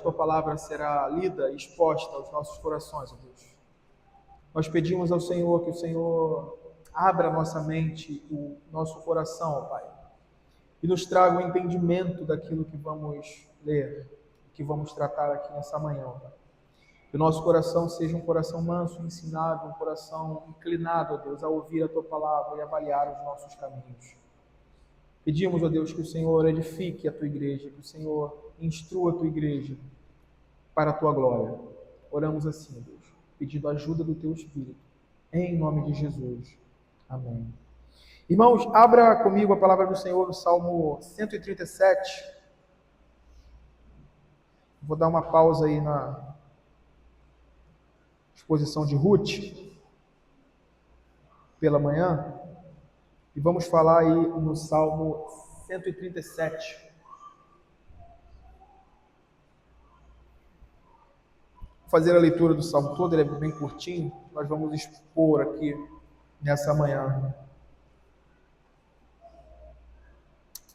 Tua palavra será lida e exposta aos nossos corações, ó Deus. Nós pedimos ao Senhor que o Senhor abra a nossa mente, o nosso coração, ó Pai, e nos traga o entendimento daquilo que vamos ler, que vamos tratar aqui nessa manhã, ó Pai. Que o nosso coração seja um coração manso, ensinável, um coração inclinado, ó Deus, a ouvir a Tua palavra e avaliar os nossos caminhos. Pedimos, ó Deus, que o Senhor edifique a Tua igreja, que o Senhor instrua a Tua igreja para a Tua glória. Oramos assim, ó Deus, pedindo a ajuda do Teu Espírito, em nome de Jesus. Amém. Irmãos, abra comigo a palavra do Senhor no Salmo 137. Vou dar uma pausa aí na exposição de Ruth pela manhã e vamos falar aí no Salmo 137. Vou fazer a leitura do Salmo todo, ele é bem curtinho, nós vamos expor aqui nessa manhã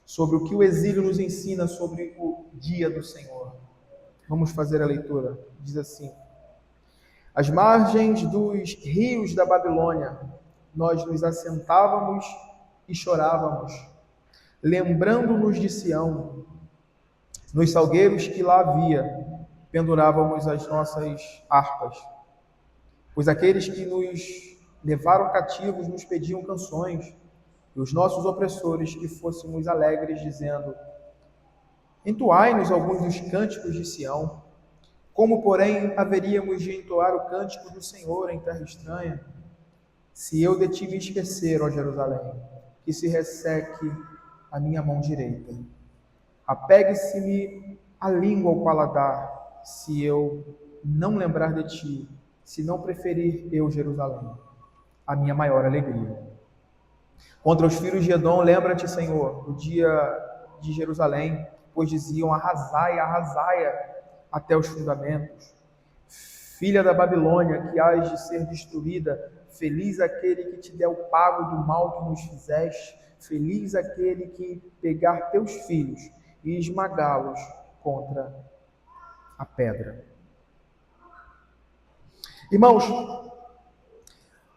sobre o que o exílio nos ensina sobre o dia do Senhor. Vamos fazer a leitura. Diz assim: às margens dos rios da Babilônia, nós nos assentávamos e chorávamos, lembrando-nos de Sião. Nos salgueiros que lá havia, pendurávamos as nossas harpas, pois aqueles que nos levaram cativos nos pediam canções, e os nossos opressores que fôssemos alegres, dizendo: entoai-nos alguns dos cânticos de Sião. Como, porém, haveríamos de entoar o cântico do Senhor em terra estranha? Se eu de ti me esquecer, ó Jerusalém, que se resseque a minha mão direita. Apegue-se-me a língua ao paladar, se eu não lembrar de ti, se não preferir eu, Jerusalém, a minha maior alegria. Contra os filhos de Edom, lembra-te, Senhor, do dia de Jerusalém, pois diziam: arrasai, arrasai até os fundamentos. Filha da Babilônia, que hás de ser destruída, feliz aquele que te der o pago do mal que nos fizeste, feliz aquele que pegar teus filhos e esmagá-los contra a pedra. Irmãos,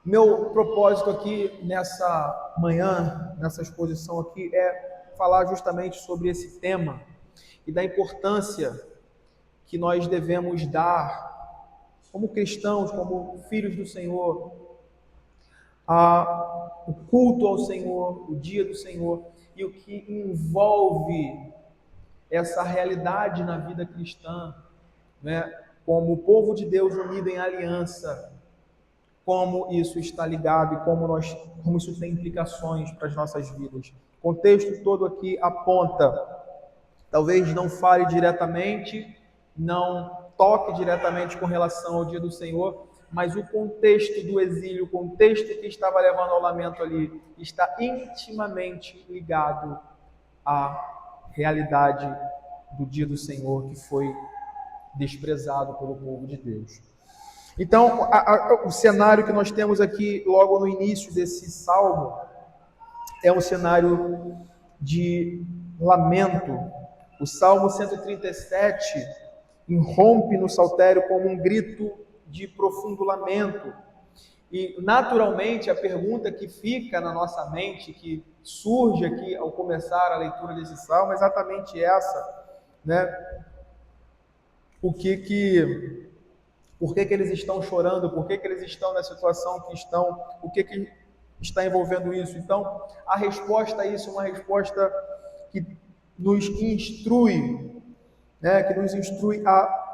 meu propósito aqui nessa manhã, nessa exposição aqui, é falar justamente sobre esse tema e da importância que nós devemos dar, como cristãos, como filhos do Senhor, o culto ao Senhor, o dia do Senhor, e o que envolve essa realidade na vida cristã, né? Como o povo de Deus unido em aliança, como isso está ligado e como isso tem implicações para as nossas vidas. O contexto todo aqui aponta, talvez não fale diretamente, não toque diretamente com relação ao dia do Senhor, mas o contexto do exílio, o contexto que estava levando ao lamento ali, está intimamente ligado à realidade do dia do Senhor, que foi desprezado pelo povo de Deus. Então, o cenário que nós temos aqui, logo no início desse salmo, é um cenário de lamento. O Salmo 137 irrompe no saltério como um grito de profundo lamento. E, naturalmente, a pergunta que fica na nossa mente, que surge aqui ao começar a leitura desse salmo, é exatamente essa, né? Por que eles estão chorando? Por que eles estão na situação que estão? O que está envolvendo isso? Então, a resposta a isso é uma resposta que nos instrui, né? Que nos instrui a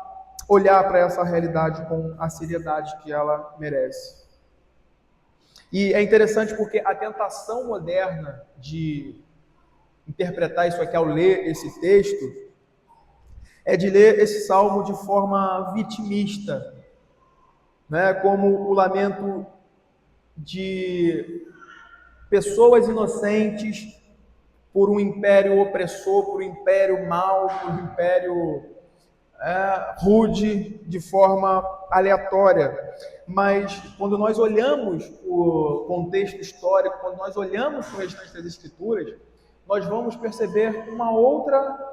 olhar para essa realidade com a seriedade que ela merece. E é interessante porque a tentação moderna de interpretar isso aqui ao ler esse texto é de ler esse salmo de forma vitimista, né? Como o lamento de pessoas inocentes por um império opressor, por um império mau, por um império rude, de forma aleatória. Mas quando nós olhamos o contexto histórico, quando nós olhamos para o restante das Escrituras, nós vamos perceber uma outra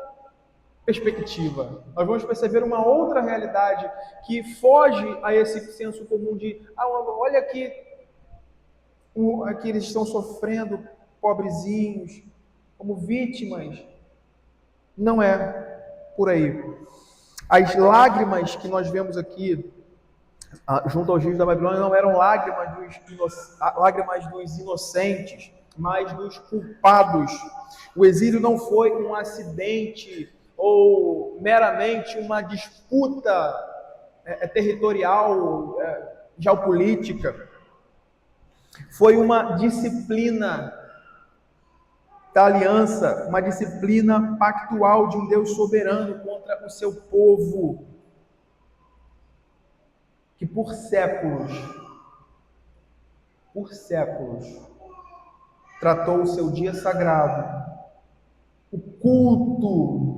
perspectiva. Nós vamos perceber uma outra realidade que foge a esse senso comum de olha aqui, aqui eles estão sofrendo, pobrezinhos, como vítimas. Não é por aí. As lágrimas que nós vemos aqui junto aos rios da Babilônia não eram lágrimas dos inocentes, mas dos culpados. O exílio não foi um acidente ou meramente uma disputa territorial, geopolítica. Foi uma disciplina da aliança, uma disciplina pactual de um Deus soberano contra o seu povo, que por séculos, tratou o seu dia sagrado, o culto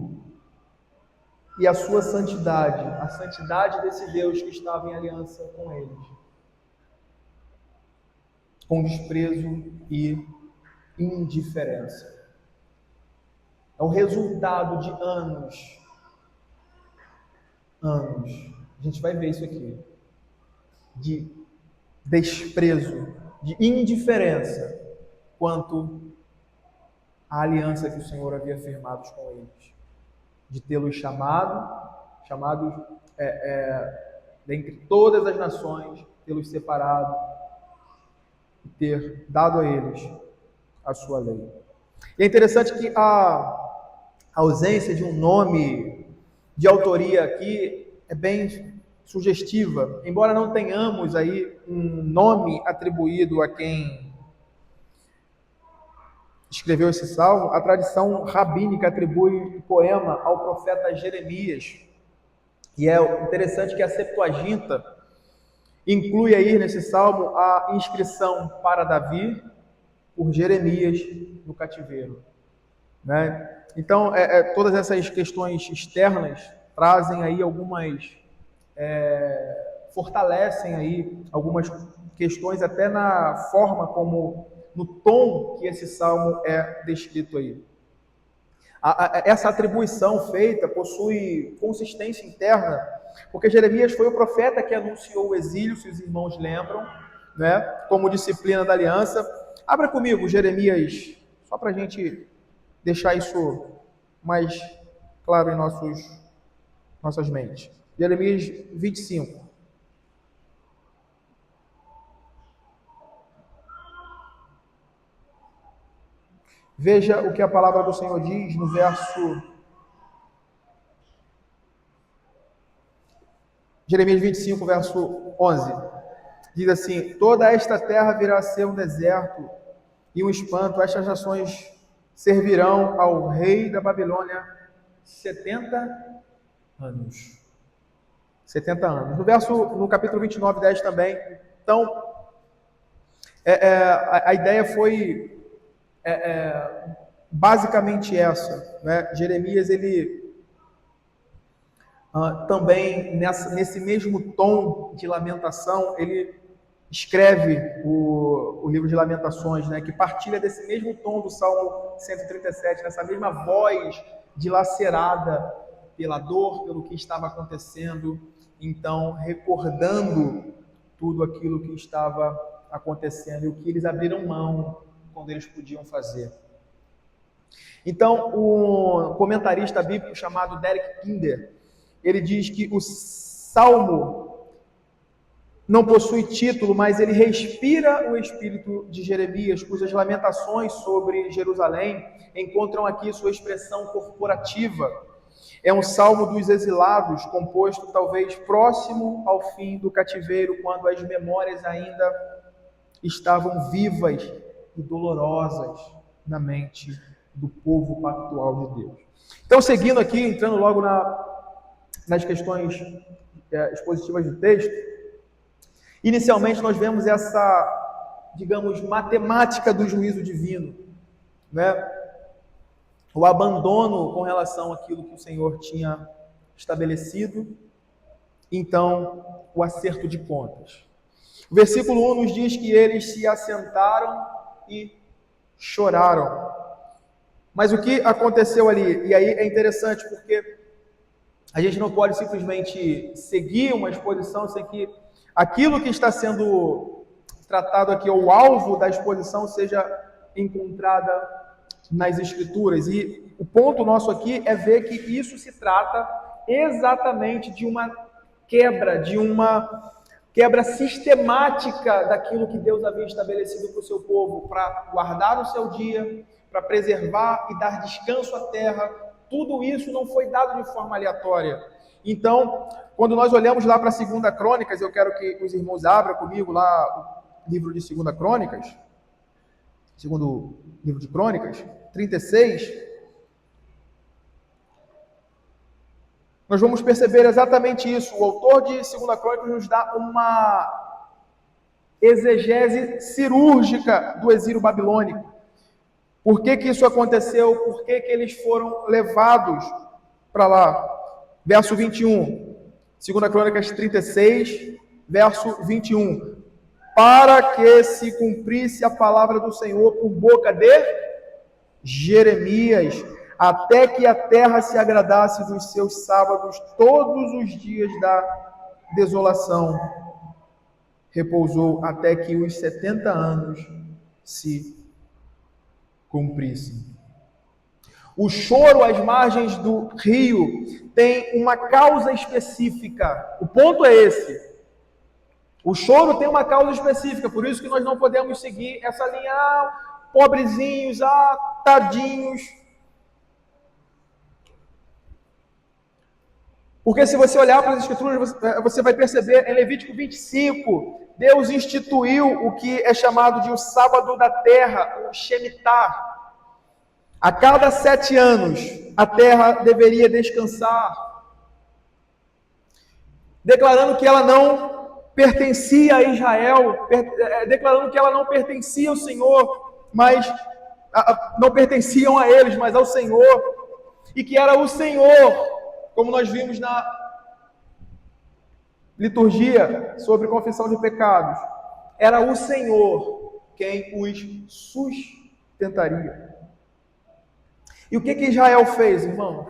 e a sua santidade, a santidade desse Deus que estava em aliança com eles, com desprezo e indiferença. É o resultado de anos. A gente vai ver isso aqui. De desprezo, de indiferença quanto à aliança que o Senhor havia firmado com eles, de tê-los chamados dentre todas as nações, tê-los separado e ter dado a eles a sua lei. E é interessante que a ausência de um nome de autoria aqui é bem sugestiva, embora não tenhamos aí um nome atribuído a quem escreveu esse salmo. A tradição rabínica atribui o poema ao profeta Jeremias, e é interessante que a Septuaginta inclui aí nesse salmo a inscrição para Davi por Jeremias no cativeiro, né? Então, todas essas questões externas trazem aí fortalecem aí algumas questões até na forma como, no tom que esse salmo é descrito aí. Essa atribuição feita possui consistência interna, porque Jeremias foi o profeta que anunciou o exílio, se os irmãos lembram, né, como disciplina da aliança. Abra comigo Jeremias, só para a gente deixar isso mais claro em nossas mentes. Jeremias 25. Veja o que a palavra do Senhor diz no verso... Jeremias 25, verso 11. Diz assim: toda esta terra virá a ser um deserto e um espanto. Estas nações servirão ao rei da Babilônia 70 anos. 70 anos. No capítulo 29, 10 também. Então, a ideia foi basicamente essa, né? Jeremias, ele também, nesse mesmo tom de lamentação, ele escreve o livro de Lamentações, né? Que partilha desse mesmo tom do Salmo 137, nessa mesma voz dilacerada pela dor, pelo que estava acontecendo, então recordando tudo aquilo que estava acontecendo e o que eles abriram mão quando eles podiam fazer. Então, um comentarista bíblico chamado Derek Kinder, ele diz que o Salmo não possui título, mas ele respira o espírito de Jeremias, cujas lamentações sobre Jerusalém encontram aqui sua expressão corporativa. É um salmo dos exilados, composto talvez próximo ao fim do cativeiro, quando as memórias ainda estavam vivas e dolorosas na mente do povo pactual de Deus. Então, seguindo aqui, entrando logo nas questões expositivas do texto, inicialmente nós vemos essa, digamos, matemática do juízo divino, né? O abandono com relação àquilo que o Senhor tinha estabelecido, então o acerto de contas. O versículo 1 nos diz que eles se assentaram e choraram. Mas o que aconteceu ali? E aí é interessante porque A gente não pode simplesmente seguir uma exposição sem que aquilo que está sendo tratado aqui, ou o alvo da exposição, seja encontrada nas Escrituras. E o ponto nosso aqui é ver que isso se trata exatamente de uma quebra sistemática daquilo que Deus havia estabelecido para o seu povo, para guardar o seu dia, para preservar e dar descanso à terra. Tudo isso não foi dado de forma aleatória. Então, quando nós olhamos lá para a 2 Crônicas, eu quero que os irmãos abram comigo lá o livro de 2 Crônicas, segundo livro de Crônicas, 36, nós vamos perceber exatamente isso. O autor de 2 Crônicas nos dá uma exegese cirúrgica do exílio babilônico. Por que isso aconteceu? Por que eles foram levados para lá? Verso 21, 2 Crônicas 36, verso 21. Para que se cumprisse a palavra do Senhor por boca de Jeremias, até que a terra se agradasse dos seus sábados todos os dias da desolação. Repousou até que os 70 anos se cumprissem. O choro às margens do rio tem uma causa específica. O ponto é esse. O choro tem uma causa específica, por isso que nós não podemos seguir essa linha, pobrezinhos, tadinhos. Porque se você olhar para as Escrituras, você vai perceber, em Levítico 25, Deus instituiu o que é chamado de o sábado da terra, o Shemitah. A cada 7 anos, a terra deveria descansar, declarando que ela não pertencia a Israel, declarando que ela não pertencia ao Senhor, mas não pertenciam a eles, mas ao Senhor, e que era o Senhor, como nós vimos na liturgia sobre confissão de pecados, era o Senhor quem os sustentaria. E o que Israel fez, irmãos?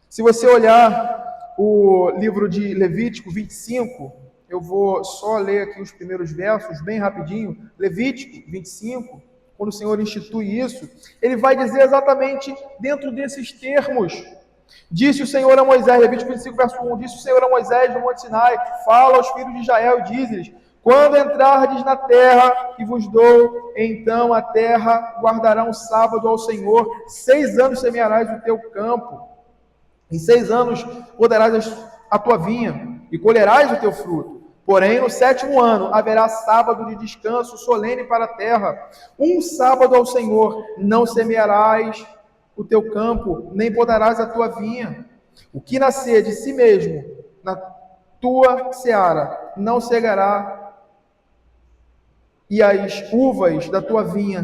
Se você olhar o livro de Levítico 25, eu vou só ler aqui os primeiros versos, bem rapidinho. Levítico 25, quando o Senhor institui isso, ele vai dizer exatamente dentro desses termos. Disse o Senhor a Moisés, Levítico 25, verso 1, disse o Senhor a Moisés no Monte Sinai, fala aos filhos de Israel e diz-lhes, quando entrardes na terra que vos dou, então a terra guardará um sábado ao Senhor, 6 anos semearás o teu campo, em 6 anos poderás a tua vinha, e colherás o teu fruto. Porém, no 7º ano haverá sábado de descanso solene para a terra, um sábado ao Senhor, não semearás o teu campo, nem podarás a tua vinha. O que nascer de si mesmo na tua seara não cegará, e as uvas da tua vinha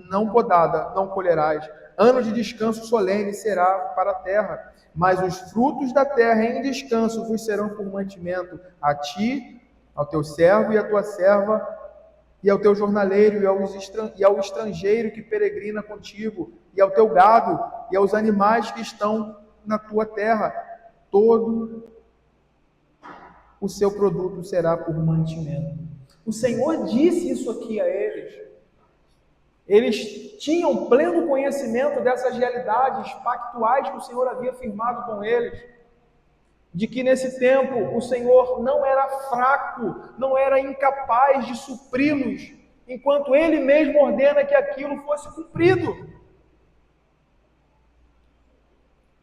não podada não colherás. Ano de descanso solene será para a terra, mas os frutos da terra em descanso vos serão por mantimento a ti, ao teu servo e à tua serva, e ao teu jornaleiro e ao estrangeiro que peregrina contigo, e ao teu gado, e aos animais que estão na tua terra. Todo o seu produto será por mantimento. O Senhor disse isso aqui a eles. Eles tinham pleno conhecimento dessas realidades pactuais que o Senhor havia firmado com eles. De que nesse tempo o Senhor não era fraco, não era incapaz de supri-los, enquanto Ele mesmo ordena que aquilo fosse cumprido.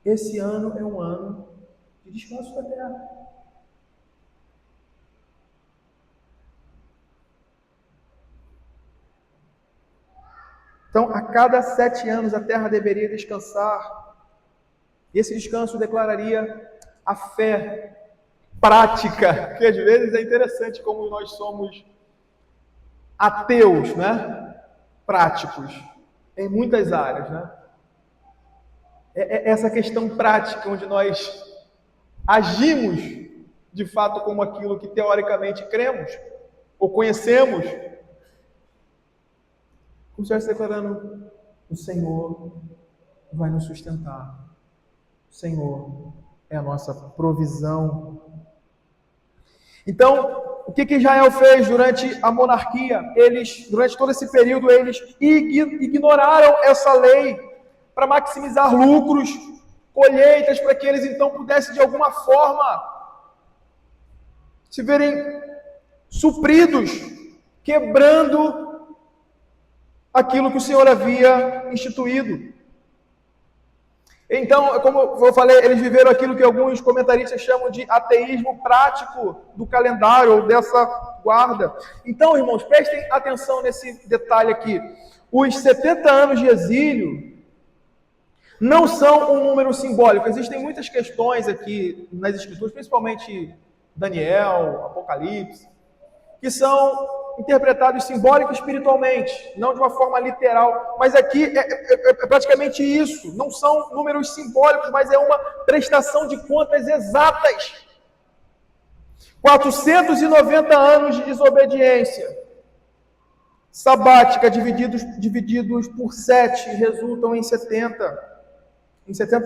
Esse ano é um ano de descanso da terra. Então, a cada 7 anos a terra deveria descansar. E esse descanso declararia a fé prática, que às vezes é interessante como nós somos ateus, né? Práticos, em muitas áreas, né? É essa questão prática, onde nós agimos de fato como aquilo que teoricamente cremos ou conhecemos, como se estivesse declarando: o Senhor vai nos sustentar, o Senhor é a nossa provisão. Então, o que Israel fez durante a monarquia? Durante todo esse período, eles ignoraram essa lei para maximizar lucros, colheitas, para que eles então pudessem de alguma forma se verem supridos, quebrando aquilo que o Senhor havia instituído. Então, como eu falei, eles viveram aquilo que alguns comentaristas chamam de ateísmo prático do calendário, ou dessa guarda. Então, irmãos, prestem atenção nesse detalhe aqui. Os 70 anos de exílio não são um número simbólico. Existem muitas questões aqui nas Escrituras, principalmente Daniel, Apocalipse, que são interpretados simbólico e espiritualmente, não de uma forma literal, mas aqui é praticamente isso, não são números simbólicos, mas é uma prestação de contas exatas. 490 anos de desobediência sabática, divididos por 7, resultam em 70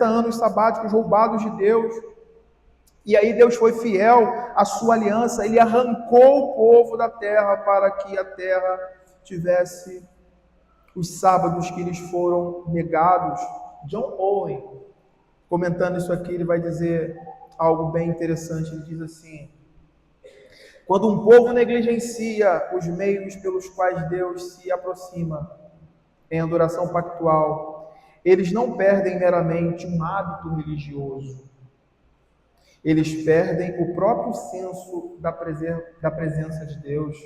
anos sabáticos roubados de Deus. E aí Deus foi fiel à sua aliança, Ele arrancou o povo da terra para que a terra tivesse os sábados que lhes foram negados. John Owen, comentando isso aqui, ele vai dizer algo bem interessante. Ele diz assim: quando um povo negligencia os meios pelos quais Deus se aproxima em adoração pactual, eles não perdem meramente um hábito religioso. Eles perdem o próprio senso da presença de Deus.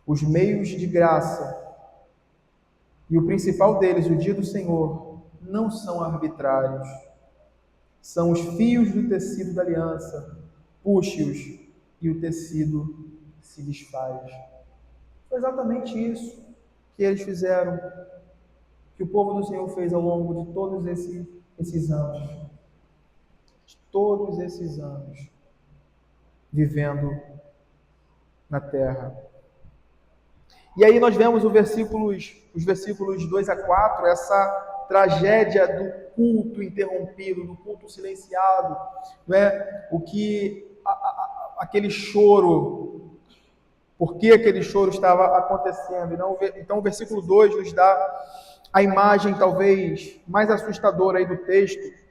Os meios de graça, e o principal deles, o dia do Senhor, não são arbitrários. São os fios do tecido da aliança. Puxe-os e o tecido se desfaz. Foi exatamente isso que eles fizeram, que o povo do Senhor fez ao longo de todos esses anos. Todos esses anos vivendo na terra. E aí nós vemos os versículos 2 a 4, essa tragédia do culto interrompido, do culto silenciado, né? Aquele choro, por que aquele choro estava acontecendo? Então o versículo 2 nos dá a imagem talvez mais assustadora aí do texto.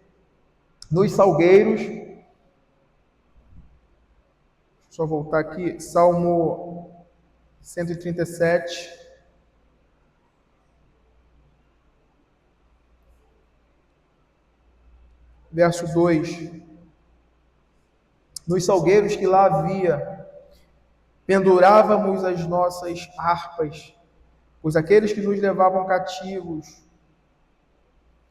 Nos salgueiros, só voltar aqui, Salmo 137, verso 2. Nos salgueiros que lá havia, pendurávamos as nossas harpas, pois aqueles que nos levavam cativos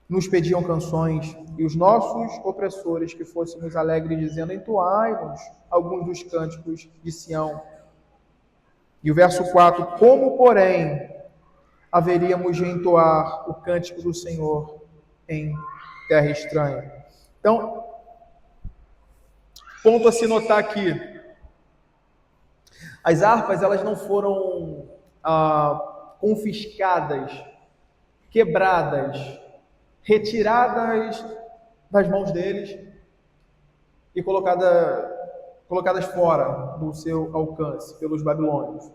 nos pediam canções, e os nossos opressores que fôssemos alegres, dizendo: entoai-nos alguns dos cânticos de Sião. E o verso 4: como, porém, haveríamos de entoar o cântico do Senhor em terra estranha? Então, ponto a se notar aqui: as harpas, elas não foram confiscadas, quebradas, retiradas das mãos deles e colocadas fora do seu alcance pelos babilônios.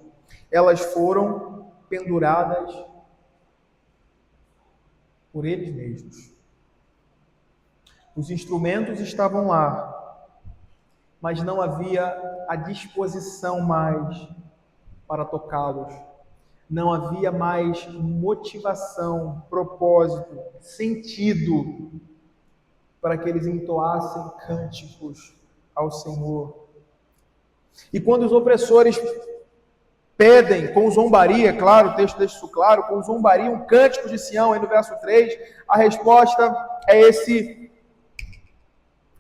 Elas foram penduradas por eles mesmos. Os instrumentos estavam lá, mas não havia a disposição mais para tocá-los. Não havia mais motivação, propósito, sentido para que eles entoassem cânticos ao Senhor. E quando os opressores pedem com zombaria, claro, o texto deixa isso claro, com zombaria, um cântico de Sião, aí no verso 3, a resposta é esse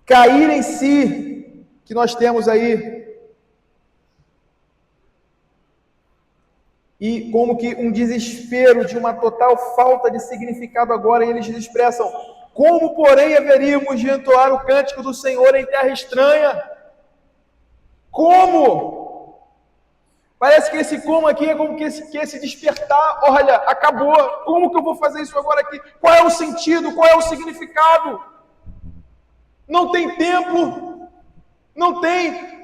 cair em si que nós temos aí. E como que um desespero de uma total falta de significado agora, e eles expressam: como, porém, haveríamos de entoar o cântico do Senhor em terra estranha? Como? Parece que esse como aqui é como que esse despertar, olha, acabou, como que eu vou fazer isso agora aqui? Qual é o sentido? Qual é o significado? não tem templo, não tem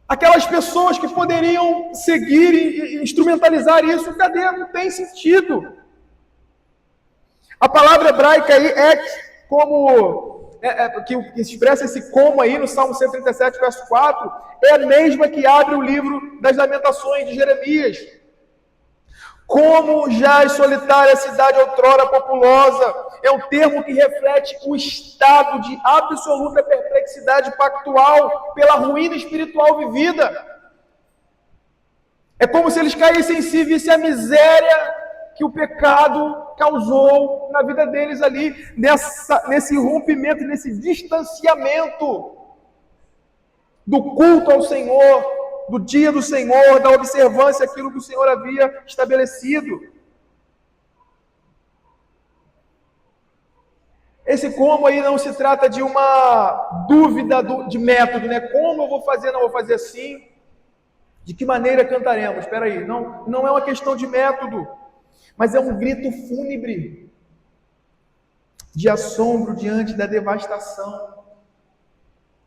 aquelas pessoas que poderiam seguir e instrumentalizar isso. Cadê? Não tem sentido. A palavra hebraica aí que expressa esse como aí no Salmo 137, verso 4, é a mesma que abre o livro das Lamentações de Jeremias. Como jaz solitária a cidade outrora populosa, é um termo que reflete o estado de absoluta perplexidade pactual pela ruína espiritual vivida. É como se eles caíssem em si e vissem a miséria que o pecado causou na vida deles ali, nesse rompimento, nesse distanciamento do culto ao Senhor, do dia do Senhor, da observância daquilo que o Senhor havia estabelecido. Esse como aí não se trata de uma dúvida de método, né? Como eu vou fazer? Não vou fazer assim? De que maneira cantaremos? Espera aí, não é uma questão de método, mas é um grito fúnebre de assombro diante da devastação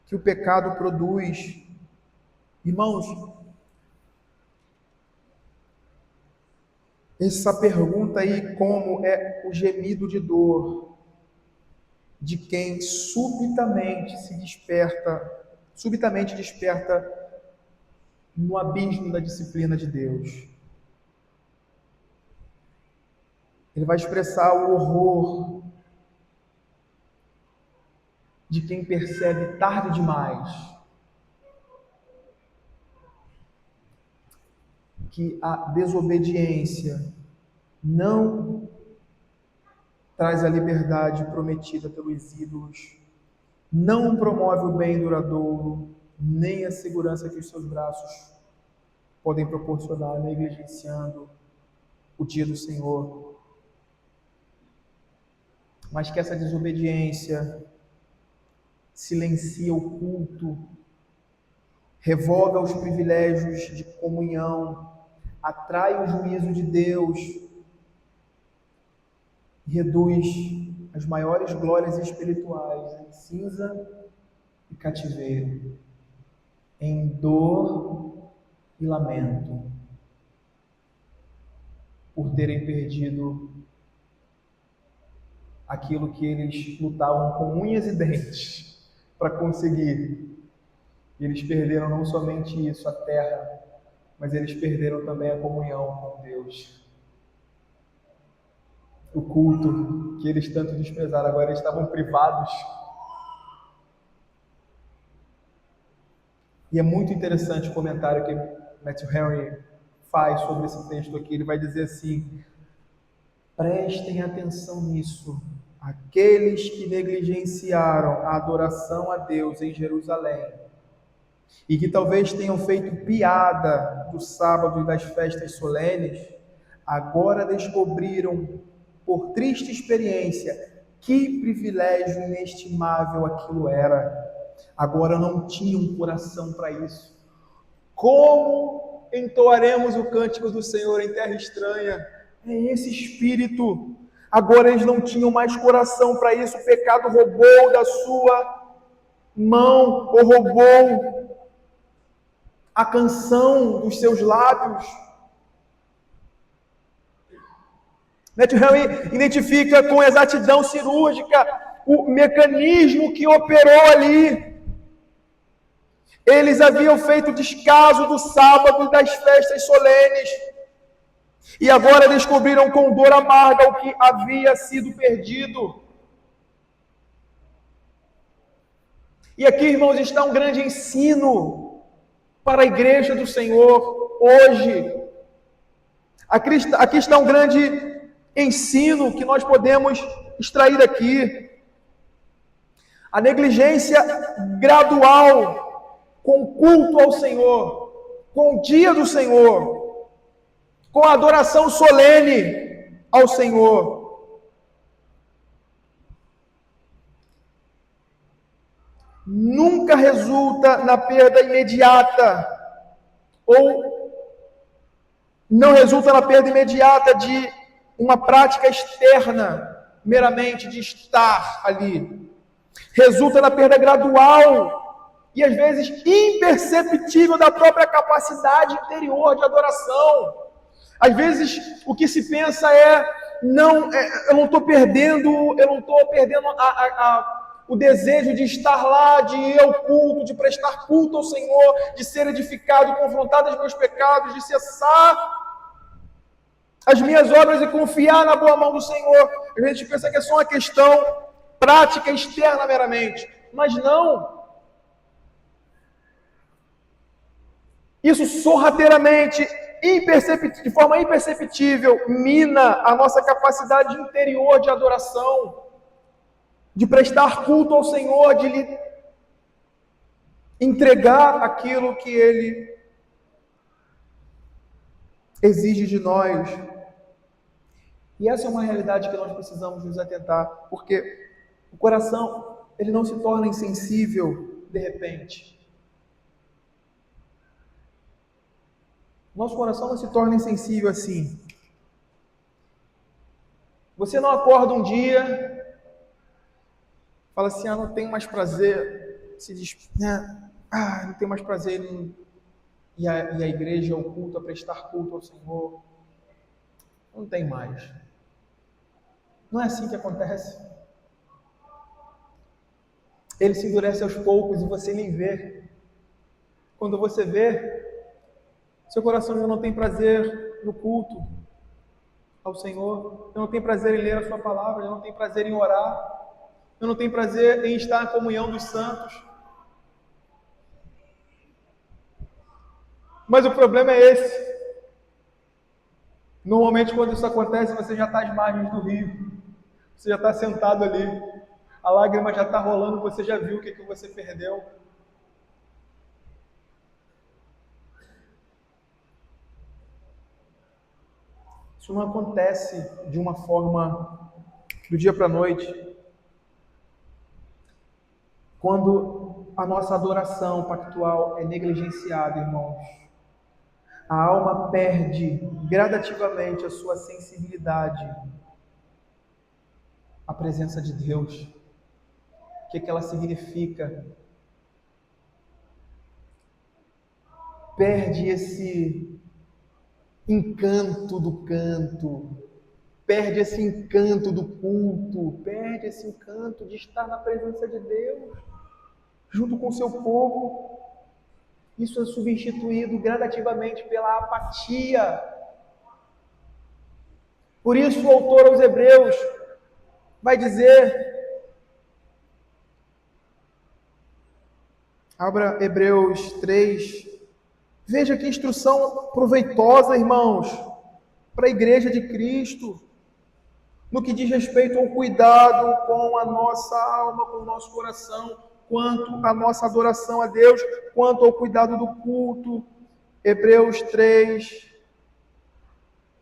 que o pecado produz. Irmãos, essa pergunta aí, como é o gemido de dor de quem subitamente desperta no abismo da disciplina de Deus. Ele vai expressar o horror de quem percebe tarde demais que a desobediência não traz a liberdade prometida pelos ídolos, não promove o bem duradouro, nem a segurança que os seus braços podem proporcionar, negligenciando o dia do Senhor. Mas que essa desobediência silencia o culto, revoga os privilégios de comunhão, atrai o juízo de Deus e reduz as maiores glórias espirituais em cinza e cativeiro, em dor e lamento, por terem perdido aquilo que eles lutavam com unhas e dentes para conseguir. Eles perderam não somente isso, a terra, mas eles perderam também a comunhão com Deus. O culto que eles tanto desprezaram, agora eles estavam privados. E é muito interessante o comentário que Matthew Henry faz sobre esse texto aqui. Ele vai dizer assim: prestem atenção nisso. Aqueles que negligenciaram a adoração a Deus em Jerusalém e que talvez tenham feito piada do sábado e das festas solenes, agora descobriram, por triste experiência, que privilégio inestimável aquilo era. Agora não tinham coração para isso. Como entoaremos o cântico do Senhor em terra estranha? É esse espírito. Agora eles não tinham mais coração para isso. O pecado roubou da sua mão, ou roubou a canção dos seus lábios. Matthew Henry identifica com exatidão cirúrgica o mecanismo que operou ali. Eles haviam feito descaso do sábado e das festas solenes, e agora descobriram com dor amarga o que havia sido perdido. E aqui, irmãos, está um grande ensino para a igreja do Senhor hoje. Aqui está um grande ensino que nós podemos extrair daqui. A negligência gradual com o culto ao Senhor, com o dia do Senhor, com a adoração solene ao Senhor, nunca resulta na perda imediata, ou não resulta na perda imediata de uma prática externa, meramente de estar ali, resulta na perda gradual e às vezes imperceptível da própria capacidade interior de adoração. Às vezes o que se pensa não, eu não estou perdendo o desejo de estar lá, de ir ao culto, de prestar culto ao Senhor, de ser edificado, confrontado aos meus pecados, de cessar as minhas obras e confiar na boa mão do Senhor. A gente pensa que é só uma questão prática externa meramente, mas não. Isso sorrateiramente, de forma imperceptível, mina a nossa capacidade interior de adoração, de prestar culto ao Senhor, de lhe entregar aquilo que Ele exige de nós. E essa é uma realidade que nós precisamos nos atentar, porque o coração, ele não se torna insensível de repente. Nosso coração não se torna insensível assim. Você não acorda um dia, fala assim, não tenho mais prazer, se diz, não tenho mais prazer em ir à igreja, ao culto, a prestar culto ao Senhor. Não tem mais. Não é assim que acontece. Ele se endurece aos poucos e você nem vê. Quando você vê, seu coração já não tem prazer no culto ao Senhor, já não tem prazer em ler a sua palavra, já não tem prazer em orar, já não tem prazer em estar na comunhão dos santos. Mas o problema é esse. Normalmente quando isso acontece, você já está às margens do rio, você já está sentado ali, a lágrima já está rolando, você já viu o que você perdeu. Isso não acontece de uma forma do dia para a noite. Quando a nossa adoração pactual é negligenciada, irmãos, a alma perde gradativamente a sua sensibilidade à presença de Deus. O que ela significa? Perde esse encanto do canto, perde esse encanto do culto, perde esse encanto de estar na presença de Deus, junto com o seu povo. Isso é substituído gradativamente pela apatia. Por isso o autor aos Hebreus vai dizer, abra Hebreus 3, veja que instrução proveitosa, irmãos, para a igreja de Cristo, no que diz respeito ao cuidado com a nossa alma, com o nosso coração, quanto à nossa adoração a Deus, quanto ao cuidado do culto. Hebreus 3,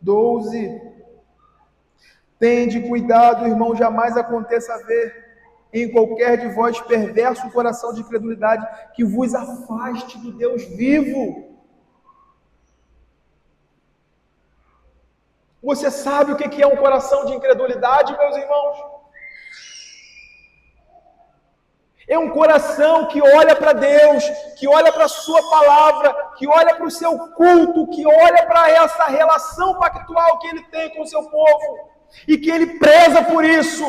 12. Tende cuidado, irmão, jamais aconteça haver em qualquer de vós perverso coração de incredulidade que vos afaste do Deus vivo. Você sabe o que é um coração de incredulidade, meus irmãos? É um coração que olha para Deus, que olha para a sua palavra, que olha para o seu culto, que olha para essa relação pactual que ele tem com o seu povo, e que ele preza por isso.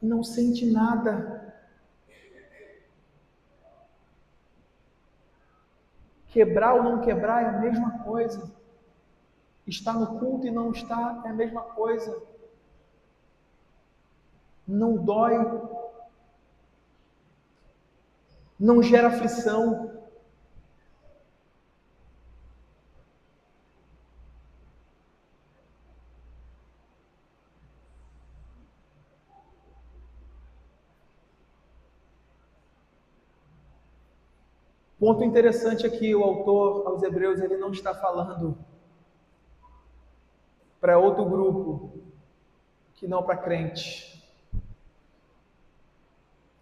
Não sente nada. Quebrar ou não quebrar é a mesma coisa. Estar no culto e não estar é a mesma coisa. Não dói. Não gera aflição. Ponto interessante aqui, o autor aos Hebreus, ele não está falando para outro grupo, que não para crente.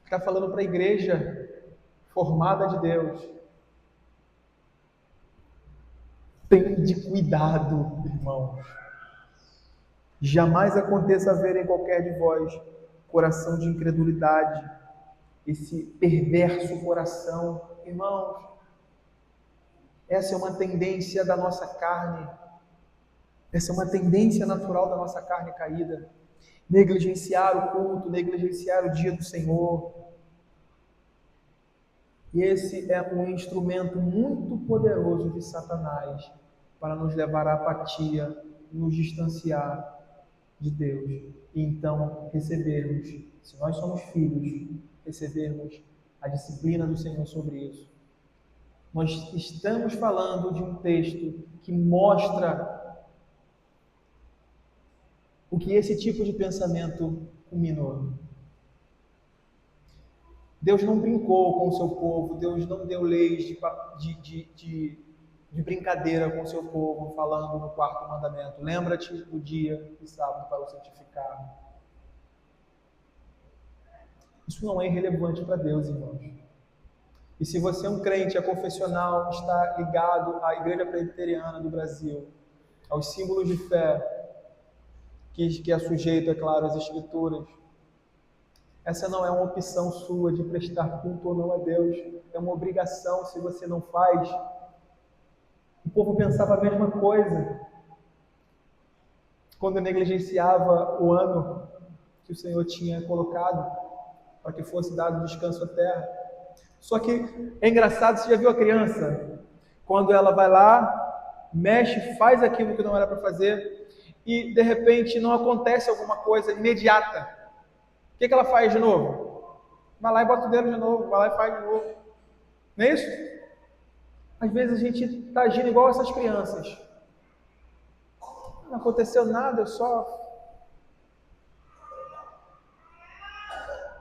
Está falando para a igreja formada de Deus. Tende cuidado, irmãos. Jamais aconteça haver em qualquer de vós coração de incredulidade, esse perverso coração. Irmãos, essa é uma tendência da nossa carne, essa é uma tendência natural da nossa carne caída. Negligenciar o culto, negligenciar o dia do Senhor. E esse é um instrumento muito poderoso de Satanás para nos levar à apatia, nos distanciar de Deus. E então recebermos, se nós somos filhos, recebermos a disciplina do Senhor sobre isso. Nós estamos falando de um texto que mostra o que esse tipo de pensamento culminou. Deus não brincou com o seu povo, Deus não deu leis de brincadeira com o seu povo, falando no quarto mandamento: lembra-te do dia do sábado para o santificar. Isso não é irrelevante para Deus, irmãos. E se você é um crente, é confessional, está ligado à Igreja Presbiteriana do Brasil, aos símbolos de fé, que é sujeito, é claro, às Escrituras, essa não é uma opção sua de prestar culto ou não a Deus, é uma obrigação. Se você não faz, o povo pensava a mesma coisa quando negligenciava o ano que o Senhor tinha colocado para que fosse dado descanso à terra. Só que é engraçado, você já viu a criança? Quando ela vai lá, mexe, faz aquilo que não era para fazer e de repente não acontece alguma coisa imediata. O que ela faz de novo? Vai lá e bota o dedo de novo, vai lá e faz de novo. Não é isso? Às vezes a gente está agindo igual essas crianças. Não aconteceu nada, Não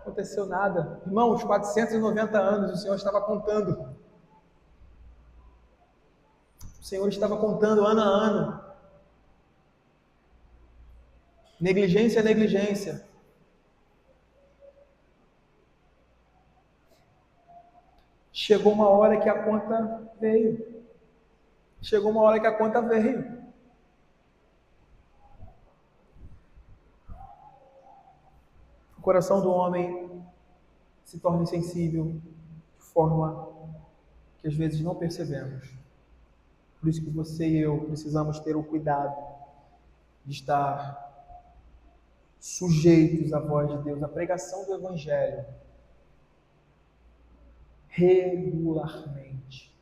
aconteceu nada. Irmãos, 490 anos o Senhor estava contando. O Senhor estava contando ano a ano. Negligência é negligência. Chegou uma hora que a conta veio. O coração do homem se torna insensível de forma que às vezes não percebemos. Por isso que você e eu precisamos ter o cuidado de estar sujeitos à voz de Deus, à pregação do Evangelho, regularmente.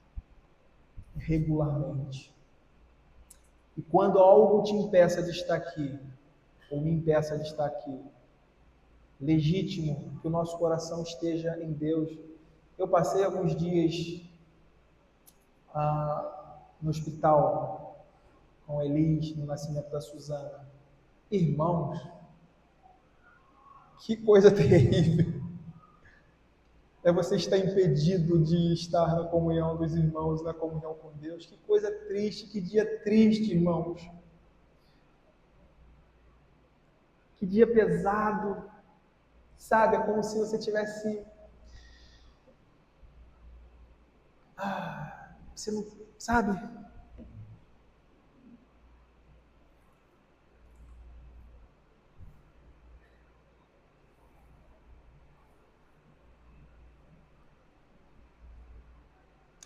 E quando algo te impeça de estar aqui, ou me impeça de estar aqui, legítimo que o nosso coração esteja em Deus. Eu passei alguns dias no hospital com Elis, no nascimento da Suzana. Irmãos, que coisa terrível é você estar impedido de estar na comunhão dos irmãos, na comunhão com Deus. Que coisa triste, que dia triste, irmãos. Que dia pesado. Sabe, é como se você tivesse... você não... Sabe?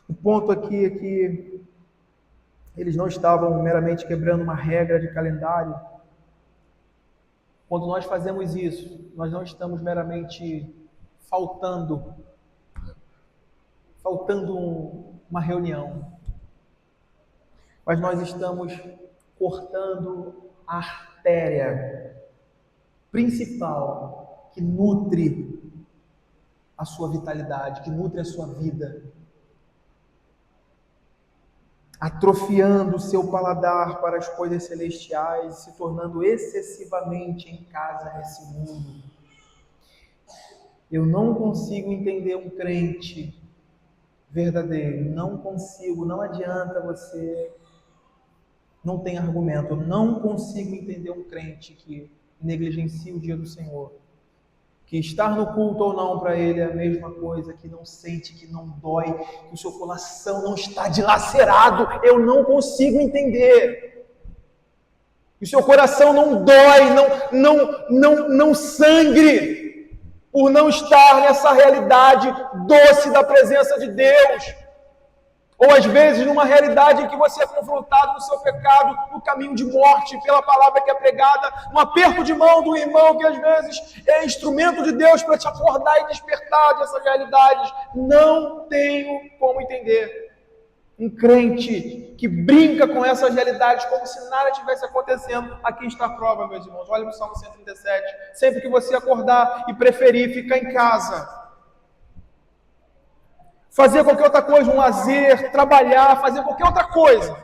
O ponto aqui é que eles não estavam meramente quebrando uma regra de calendário. Quando nós fazemos isso, nós não estamos meramente faltando uma reunião, mas nós estamos cortando a artéria principal que nutre a sua vitalidade, que nutre a sua vida, atrofiando o seu paladar para as coisas celestiais, se tornando excessivamente em casa nesse mundo. Eu não consigo entender um crente verdadeiro, não consigo, não adianta você, não tem argumento, eu não consigo entender um crente que negligencia o dia do Senhor, que estar no culto ou não para ele é a mesma coisa, que não sente, que não dói, que o seu coração não está dilacerado. Eu não consigo entender. Que o seu coração não dói, não sangre por não estar nessa realidade doce da presença de Deus. Ou às vezes numa realidade em que você é confrontado no seu pecado, no caminho de morte, pela palavra que é pregada, no aperto de mão do irmão que às vezes é instrumento de Deus para te acordar e despertar dessas realidades. Não tenho como entender um crente que brinca com essas realidades como se nada estivesse acontecendo. Aqui está a prova, meus irmãos. Olha o Salmo 137. Sempre que você acordar e preferir ficar em casa, fazer qualquer outra coisa, um lazer, trabalhar, fazer qualquer outra coisa,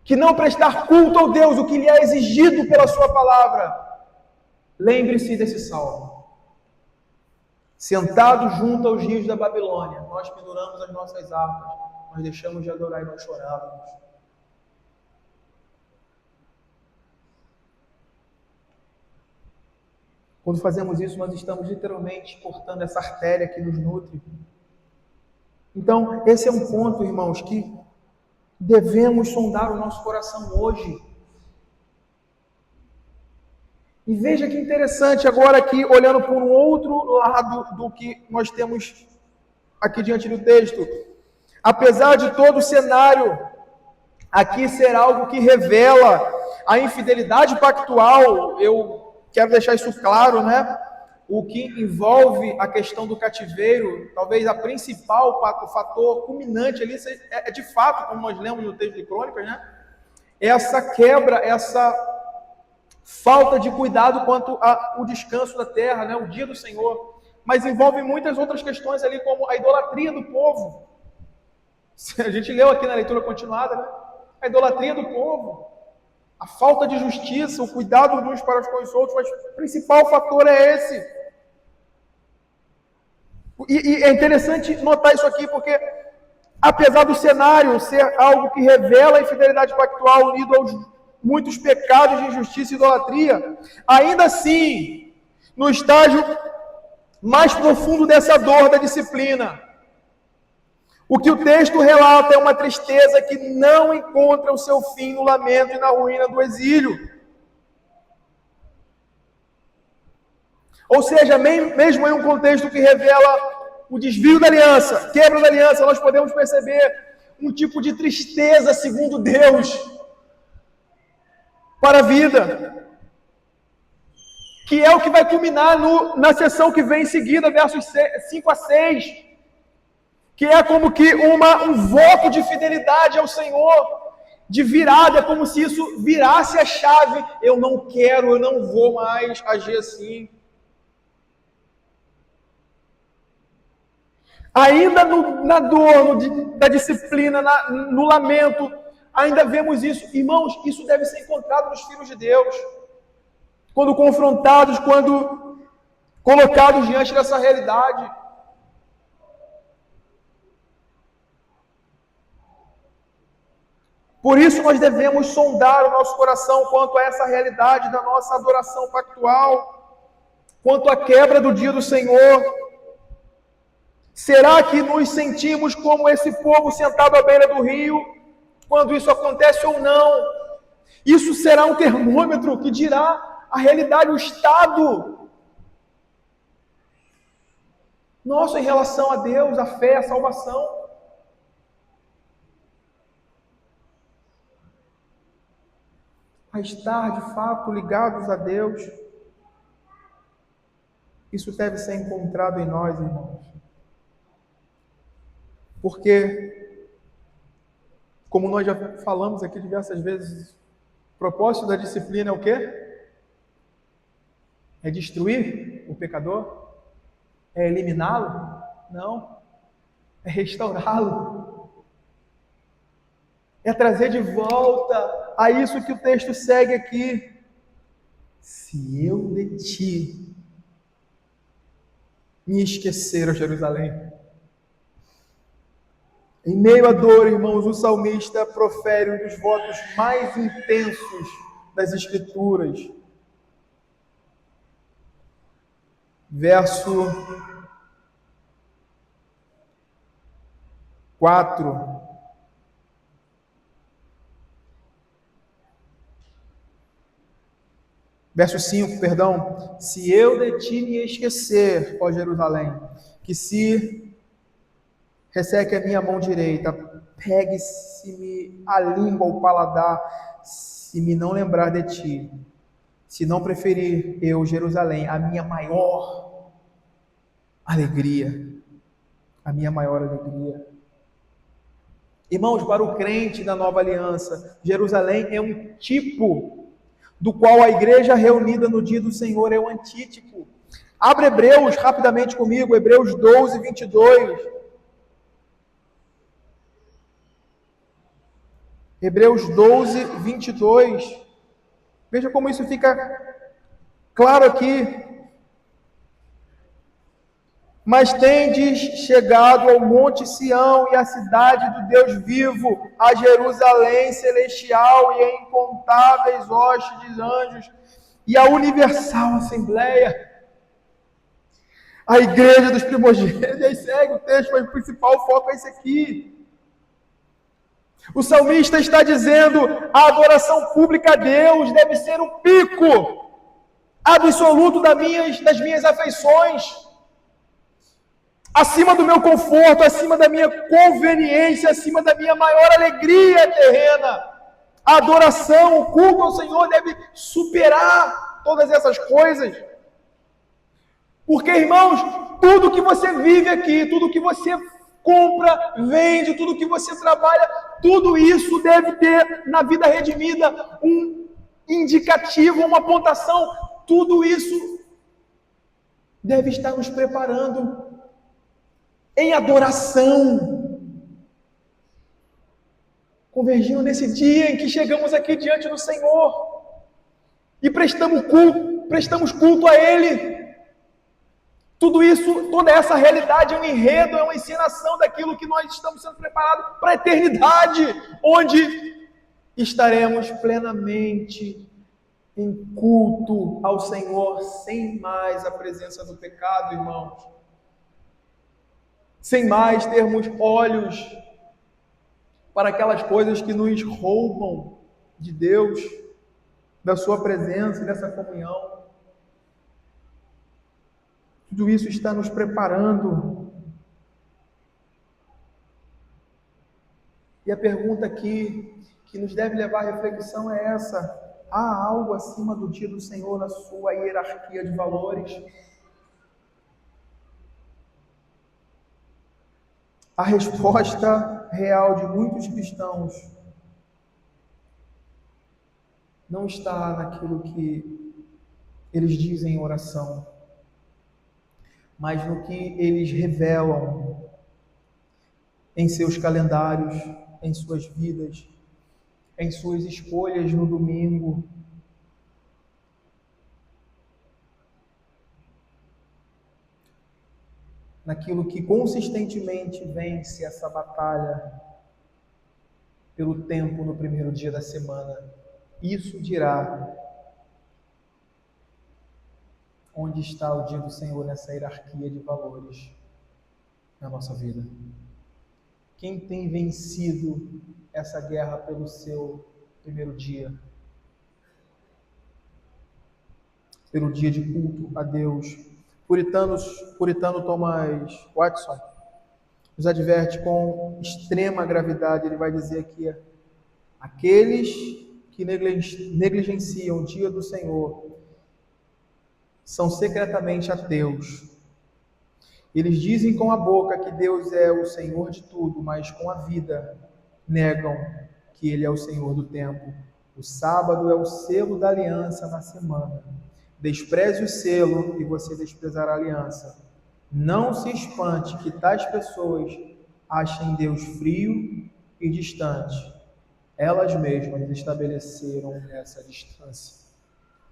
que não prestar culto ao Deus, o que lhe é exigido pela sua palavra, lembre-se desse salmo. Sentados junto aos rios da Babilônia, nós penduramos as nossas harpas, nós deixamos de adorar e nós chorávamos. Quando fazemos isso, nós estamos literalmente cortando essa artéria que nos nutre. Então, esse é um ponto, irmãos, que devemos sondar o nosso coração hoje. E veja que interessante agora aqui, olhando por um outro lado do que nós temos aqui diante do texto. Apesar de todo o cenário aqui ser algo que revela a infidelidade pactual, eu quero deixar isso claro, né? O que envolve a questão do cativeiro, talvez a principal, o fator culminante ali, é de fato, como nós lemos no texto de Crônicas, né? Essa quebra, essa falta de cuidado quanto ao descanso da terra, né? O dia do Senhor. Mas envolve muitas outras questões ali, como a idolatria do povo. A gente leu aqui na leitura continuada, né? A idolatria do povo. A falta de justiça, o cuidado uns para com os outros, mas o principal fator é esse. E é interessante notar isso aqui, porque apesar do cenário ser algo que revela a infidelidade pactual unido aos muitos pecados de injustiça e idolatria, ainda assim, no estágio mais profundo dessa dor da disciplina, o que o texto relata é uma tristeza que não encontra o seu fim no lamento e na ruína do exílio. Ou seja, mesmo em um contexto que revela o desvio da aliança, quebra da aliança, nós podemos perceber um tipo de tristeza segundo Deus para a vida, que é o que vai culminar na sessão que vem em seguida, versos 5 a 6, que é como que um voto de fidelidade ao Senhor, de virada, é como se isso virasse a chave. Eu não quero, eu não vou mais agir assim. Ainda na dor, da disciplina, no lamento, ainda vemos isso. Irmãos, isso deve ser encontrado nos filhos de Deus. Quando confrontados, quando colocados diante dessa realidade. Por isso nós devemos sondar o nosso coração quanto a essa realidade da nossa adoração pactual, quanto à quebra do dia do Senhor. Será que nos sentimos como esse povo sentado à beira do rio, quando isso acontece ou não? Isso será um termômetro que dirá a realidade, o estado nosso em relação a Deus, a fé, a salvação. A estar de fato ligados a Deus. Isso deve ser encontrado em nós, irmãos. Porque, como nós já falamos aqui diversas vezes, o propósito da disciplina é o quê? É destruir o pecador? É eliminá-lo? Não. É restaurá-lo. É trazer de volta a isso que o texto segue aqui. Se eu de ti me esquecer, ó Jerusalém. Em meio à dor, irmãos, o salmista profere um dos votos mais intensos das Escrituras. Verso 4. Verso 5, perdão. Se eu de ti me esquecer, ó Jerusalém, que se resseque a minha mão direita, pegue-se-me a língua, o paladar, se me não lembrar de ti, se não preferir eu, Jerusalém, a minha maior alegria, a minha maior alegria. Irmãos, para o crente da nova aliança, Jerusalém é um tipo do qual a igreja reunida no dia do Senhor é um antítipo. Abre Hebreus rapidamente comigo, Hebreus 12, 22. Hebreus 12, 22. Veja como isso fica claro aqui. Mas tendes chegado ao monte Sião e à cidade do Deus vivo, a Jerusalém celestial e a incontáveis hostes de anjos e a universal assembleia, a igreja dos primogênitos. E aí segue o texto, mas o principal foco é esse aqui. O salmista está dizendo: a adoração pública a Deus deve ser o pico absoluto das minhas afeições, acima do meu conforto, acima da minha conveniência, acima da minha maior alegria terrena. A adoração, o culto ao Senhor deve superar todas essas coisas. Porque, irmãos, tudo que você vive aqui, tudo que você compra, vende, tudo que você trabalha, tudo isso deve ter na vida redimida um indicativo, uma apontação. Tudo isso deve estar nos preparando em adoração, convergindo nesse dia em que chegamos aqui diante do Senhor e prestamos culto a Ele. Tudo isso, toda essa realidade é um enredo, é uma encenação daquilo que nós estamos sendo preparados para a eternidade, onde estaremos plenamente em culto ao Senhor, sem mais a presença do pecado, irmãos. Sem mais termos olhos para aquelas coisas que nos roubam de Deus, da sua presença e dessa comunhão. Tudo isso está nos preparando. E a pergunta aqui, que nos deve levar à reflexão é essa: há algo acima do dia do Senhor na sua hierarquia de valores? A resposta real de muitos cristãos não está naquilo que eles dizem em oração, mas no que eles revelam em seus calendários, em suas vidas, em suas escolhas no domingo. Naquilo que consistentemente vence essa batalha pelo tempo no primeiro dia da semana. Isso dirá onde está o dia do Senhor nessa hierarquia de valores na nossa vida. Quem tem vencido essa guerra pelo seu primeiro dia? Pelo dia de culto a Deus. Puritano Thomas Watson nos adverte com extrema gravidade. Ele vai dizer aqui: aqueles que negligenciam o dia do Senhor são secretamente ateus. Eles dizem com a boca que Deus é o Senhor de tudo, mas com a vida negam que Ele é o Senhor do tempo. O sábado é o selo da aliança na semana. Despreze o selo e você desprezará a aliança. Não se espante que tais pessoas achem Deus frio e distante. Elas mesmas estabeleceram essa distância.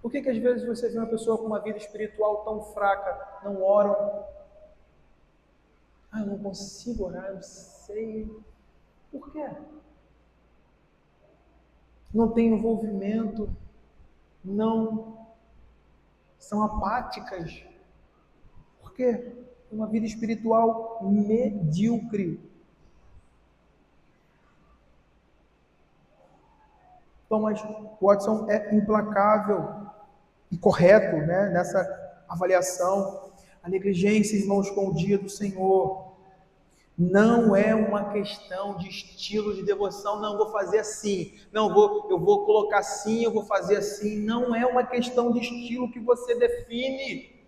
Por que às vezes você vê uma pessoa com uma vida espiritual tão fraca, não oram? Eu não consigo orar, eu não sei. Por quê? Não tem envolvimento, não são apáticas. Por quê? Uma vida espiritual medíocre. Thomas Watson é implacável. e correto, né, nessa avaliação. A negligência, irmãos, com o dia do Senhor não é uma questão de estilo de devoção, não vou fazer assim, eu vou colocar assim, eu vou fazer assim. Não é uma questão de estilo que você define.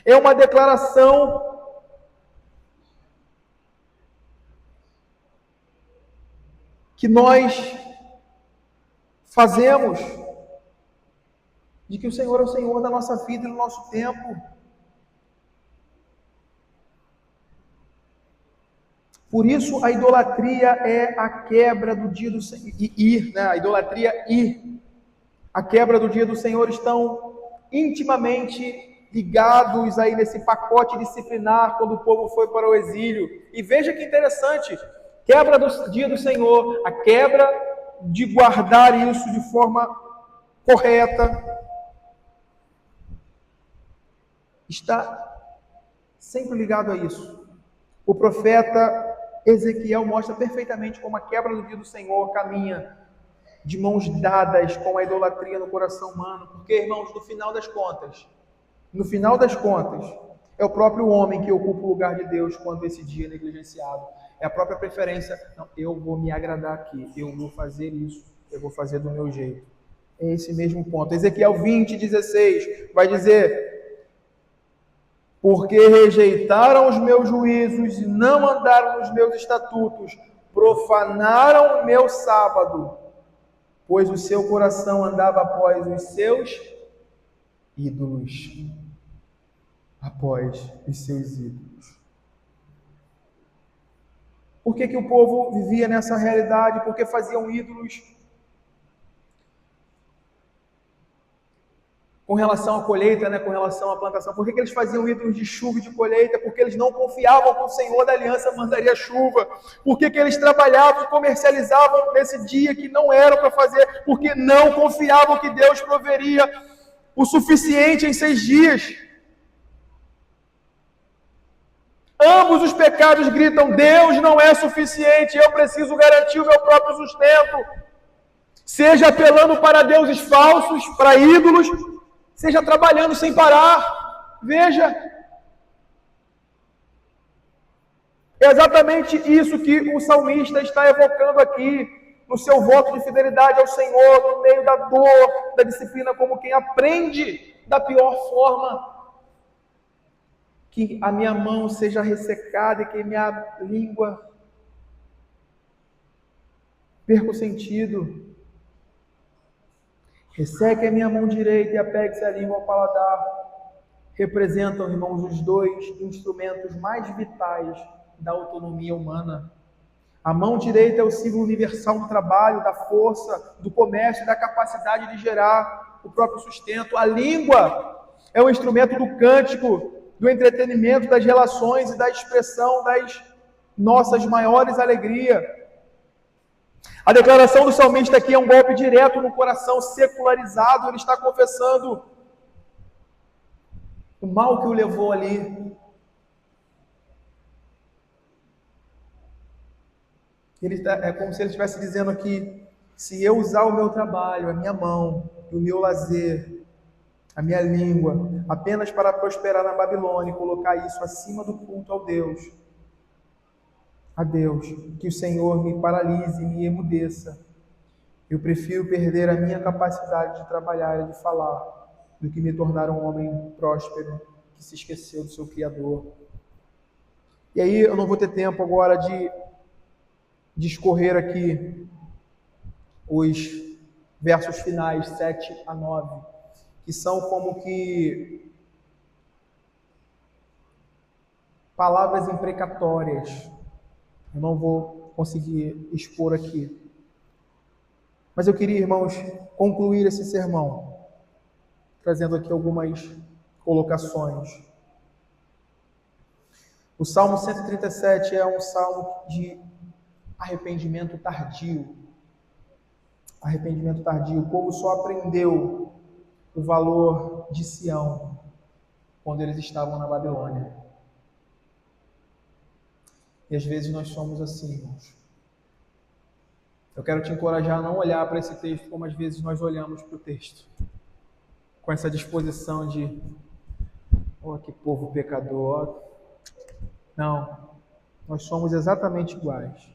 É uma declaração que nós fazemos de que o Senhor é o Senhor da nossa vida e do nosso tempo. Por isso, a idolatria é a quebra do dia do Senhor. Né? A idolatria e a quebra do dia do Senhor estão intimamente ligados aí nesse pacote disciplinar quando o povo foi para o exílio. E veja que interessante, quebra do dia do Senhor, a quebra de guardar isso de forma correta, está sempre ligado a isso. O profeta Ezequiel mostra perfeitamente como a quebra do dia do Senhor caminha de mãos dadas com a idolatria no coração humano, porque, irmãos, no final das contas, é o próprio homem que ocupa o lugar de Deus quando esse dia é negligenciado. É a própria preferência. Não, eu vou me agradar aqui, eu vou fazer isso, eu vou fazer do meu jeito. É esse mesmo ponto. Ezequiel 20:16 vai dizer: porque rejeitaram os meus juízos e não andaram nos meus estatutos, profanaram o meu sábado, pois o seu coração andava após os seus ídolos. Após os seus ídolos. Por que o povo vivia nessa realidade? Porque faziam ídolos com relação à colheita, né? Com relação à plantação. Por que eles faziam ídolos de chuva e de colheita? Porque eles não confiavam que o Senhor da aliança mandaria chuva. Por que eles trabalhavam e comercializavam nesse dia que não era para fazer? Porque não confiavam que Deus proveria o suficiente em 6 dias. Ambos os pecados gritam: Deus não é suficiente, eu preciso garantir o meu próprio sustento. Seja apelando para deuses falsos, para ídolos, seja trabalhando sem parar. Veja, é exatamente isso que o salmista está evocando aqui, no seu voto de fidelidade ao Senhor, no meio da dor, da disciplina, como quem aprende da pior forma. Que a minha mão seja ressecada e que minha língua perca o sentido. Resseque a minha mão direita e apegue-se a língua ao paladar. Representam, irmãos, os dois instrumentos mais vitais da autonomia humana. A mão direita é o símbolo universal do trabalho, da força, do comércio, da capacidade de gerar o próprio sustento. A língua é o instrumento do cântico, do entretenimento, das relações e da expressão das nossas maiores alegrias. A declaração do salmista aqui é um golpe direto no coração secularizado. Ele está confessando o mal que o levou ali. É como se ele estivesse dizendo aqui: se eu usar o meu trabalho, a minha mão, o meu lazer, a minha língua, apenas para prosperar na Babilônia e colocar isso acima do culto ao Deus, a Deus, que o Senhor me paralise, me emudeça. Eu prefiro perder a minha capacidade de trabalhar e de falar, do que me tornar um homem próspero, que se esqueceu do seu Criador. E aí eu não vou ter tempo agora de discorrer aqui os versos finais, 7 a 9, que são como que palavras imprecatórias. Eu não vou conseguir expor aqui. Mas eu queria, irmãos, concluir esse sermão, trazendo aqui algumas colocações. O Salmo 137 é um salmo de arrependimento tardio. Arrependimento tardio. O povo só aprendeu o valor de Sião quando eles estavam na Babilônia. E às vezes nós somos assim, irmãos. Eu quero te encorajar a não olhar para esse texto como às vezes nós olhamos para o texto. com essa disposição de, oh, que povo pecador. Não, nós somos exatamente iguais.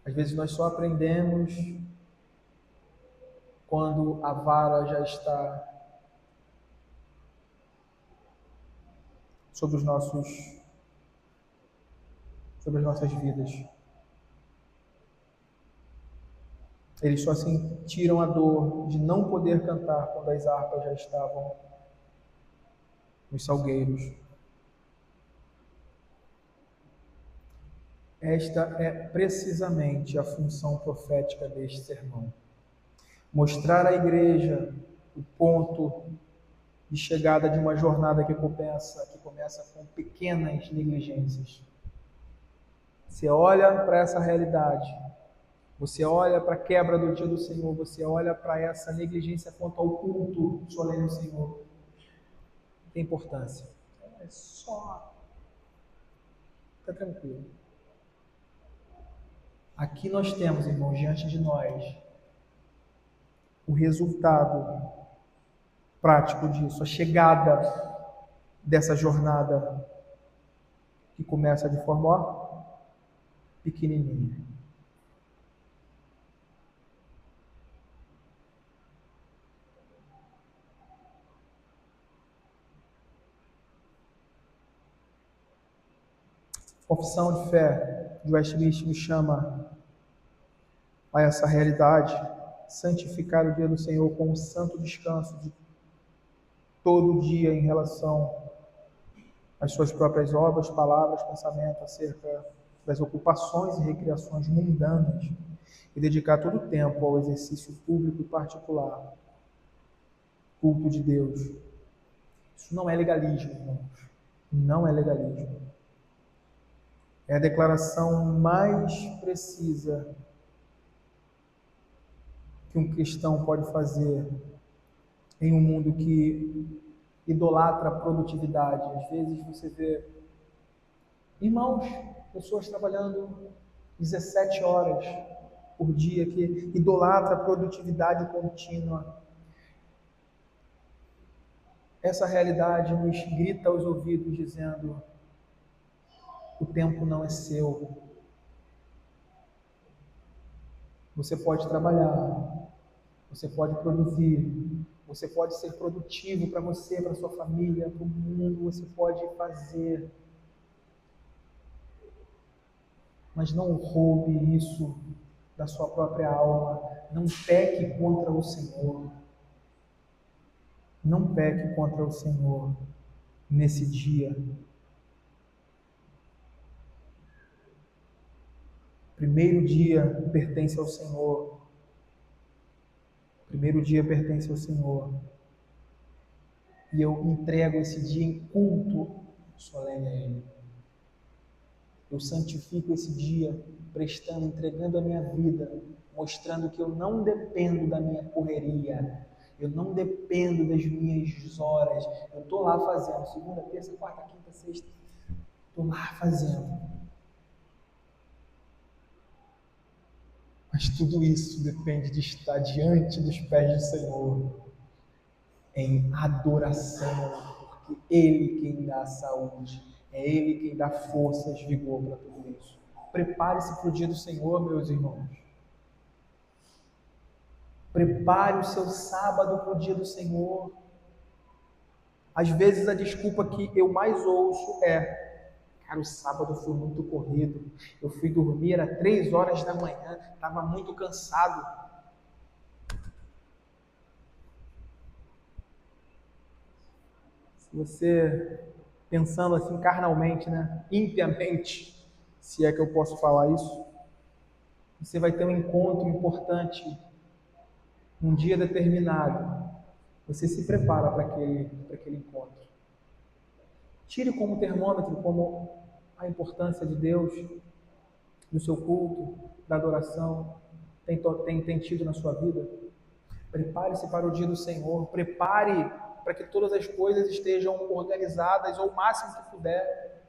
Às vezes nós só aprendemos quando a vara já está sobre as nossas vidas. Eles só sentiram a dor de não poder cantar quando as harpas já estavam nos salgueiros. Esta é precisamente a função profética deste sermão. Mostrar à igreja o ponto de chegada de uma jornada que começa com pequenas negligências. Você olha para essa realidade, você olha para a quebra do dia do Senhor, você olha para essa negligência quanto ao culto solene do Senhor. Tem importância. É só. Fica tranquilo. Aqui nós temos, irmãos, diante de nós, o resultado prático disso, a chegada dessa jornada que começa de forma pequenininha. A confissão de fé de Westminster me chama a essa realidade, santificar o dia do Senhor com um santo descanso de todo dia em relação às suas próprias obras, palavras, pensamentos acerca das ocupações e recreações mundanas e dedicar todo o tempo ao exercício público e particular, culto de Deus. Isso não é legalismo, irmãos. Não é legalismo. É a declaração mais precisa que um cristão pode fazer em um mundo que idolatra a produtividade. Às vezes você vê irmãos, pessoas trabalhando 17 horas por dia, que idolatra a produtividade contínua. Essa realidade nos grita aos ouvidos dizendo: o tempo não é seu. Você pode trabalhar, você pode produzir, você pode ser produtivo para você, para sua família, para o mundo, você pode fazer. Mas não roube isso da sua própria alma. Não peque contra o Senhor. Não peque contra o Senhor nesse dia. Primeiro dia pertence ao Senhor. Primeiro dia pertence ao Senhor. E eu entrego esse dia em culto solene a Ele. Eu santifico esse dia, prestando, entregando a minha vida, mostrando que eu não dependo da minha correria, eu não dependo das minhas horas. Eu estou lá fazendo, segunda, terça, quarta, quinta, sexta, estou lá fazendo. Mas tudo isso depende de estar diante dos pés do Senhor, em adoração, porque Ele quem dá a saúde, é Ele quem dá forças, vigor para tudo isso. Prepare-se para o dia do Senhor, meus irmãos. Prepare o seu sábado para o dia do Senhor. Às vezes a desculpa que eu mais ouço é: cara, o sábado foi muito corrido, eu fui dormir, era 3 horas da manhã, estava muito cansado. Se você, pensando assim carnalmente, né, impiamente, se é que eu posso falar isso, você vai ter um encontro importante, um dia determinado. Você se prepara para aquele encontro. Tire como termômetro, como a importância de Deus, do seu culto, da adoração, tem tido na sua vida. Prepare-se para o dia do Senhor. Prepare para que todas as coisas estejam organizadas, ou o máximo que puder,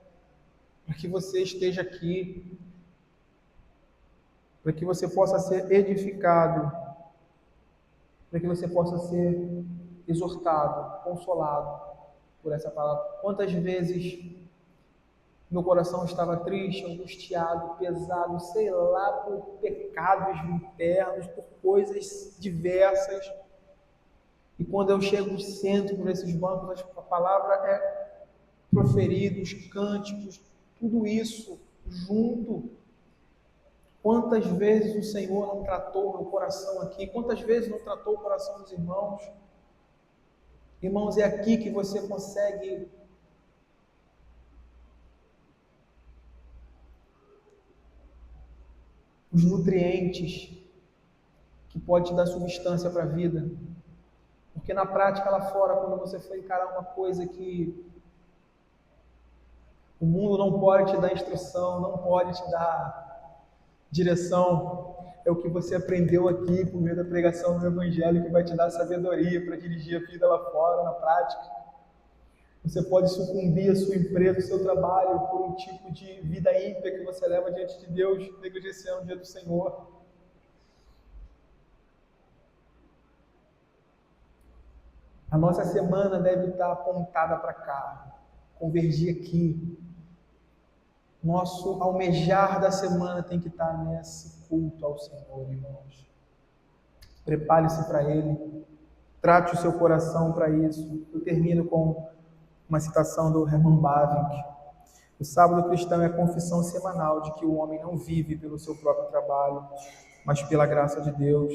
para que você esteja aqui, para que você possa ser edificado para que você possa ser exortado, consolado por essa palavra. Quantas vezes meu coração estava triste, angustiado, pesado, sei lá, por pecados internos, por coisas diversas. E quando eu chego e sento por esses bancos, a palavra é proferida, os cânticos, tudo isso junto. Quantas vezes o Senhor não tratou meu coração aqui? Quantas vezes não tratou o coração dos irmãos? Irmãos, é aqui que você consegue os nutrientes que pode te dar substância para a vida. Porque na prática lá fora, quando você for encarar uma coisa que o mundo não pode te dar instrução, não pode te dar direção, é o que você aprendeu aqui por meio da pregação do Evangelho que vai te dar sabedoria para dirigir a vida lá fora, na prática. Você pode sucumbir a sua empresa, o seu trabalho, por um tipo de vida ímpia que você leva diante de Deus, negligenciando o dia do Senhor. A nossa semana deve estar apontada para cá, convergir aqui. Nosso almejar da semana tem que estar nesse culto ao Senhor, irmãos. Prepare-se para Ele, trate o seu coração para isso. Eu termino com uma citação do Herman Bavinck. O sábado cristão é a confissão semanal de que o homem não vive pelo seu próprio trabalho, mas pela graça de Deus.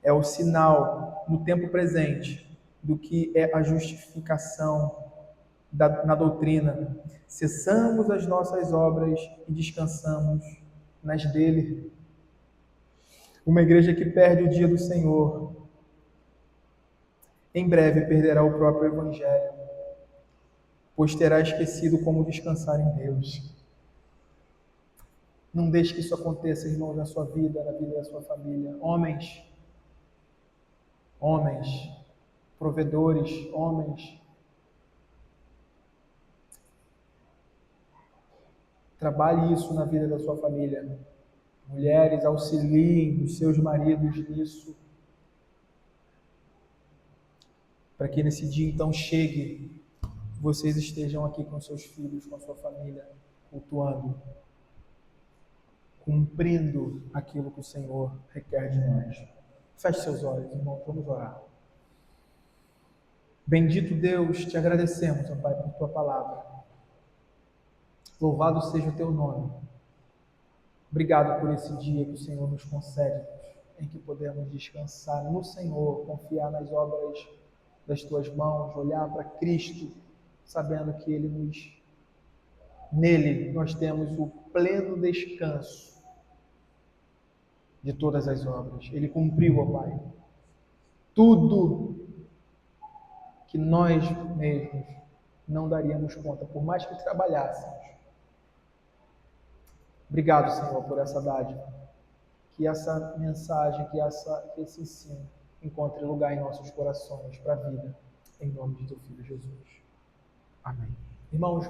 É o sinal, no tempo presente, do que é a justificação na doutrina. Cessamos as nossas obras e descansamos nas dele. Uma igreja que perde o dia do Senhor, em breve perderá o próprio Evangelho, pois terá esquecido como descansar em Deus. Não deixe que isso aconteça, irmãos, na sua vida, na vida da sua família. Homens, provedores, homens, trabalhe isso na vida da sua família. Mulheres, auxiliem os seus maridos nisso, para que nesse dia então chegue, vocês estejam aqui com seus filhos, com a sua família, cultuando, cumprindo aquilo que o Senhor requer de nós. Feche seus olhos, irmão, vamos orar. Bendito Deus, te agradecemos, ó Pai, por tua palavra. Louvado seja o teu nome. Obrigado por esse dia que o Senhor nos concede, em que podemos descansar no Senhor, confiar nas obras das tuas mãos, olhar para Cristo, sabendo que nele nós temos o pleno descanso de todas as obras. Ele cumpriu, ó Pai, tudo que nós mesmos não daríamos conta, por mais que trabalhássemos. Obrigado, Senhor, por essa dádiva. Que essa mensagem, que esse ensino encontre lugar em nossos corações para a vida. Em nome de teu Filho Jesus. Amém. Irmãos,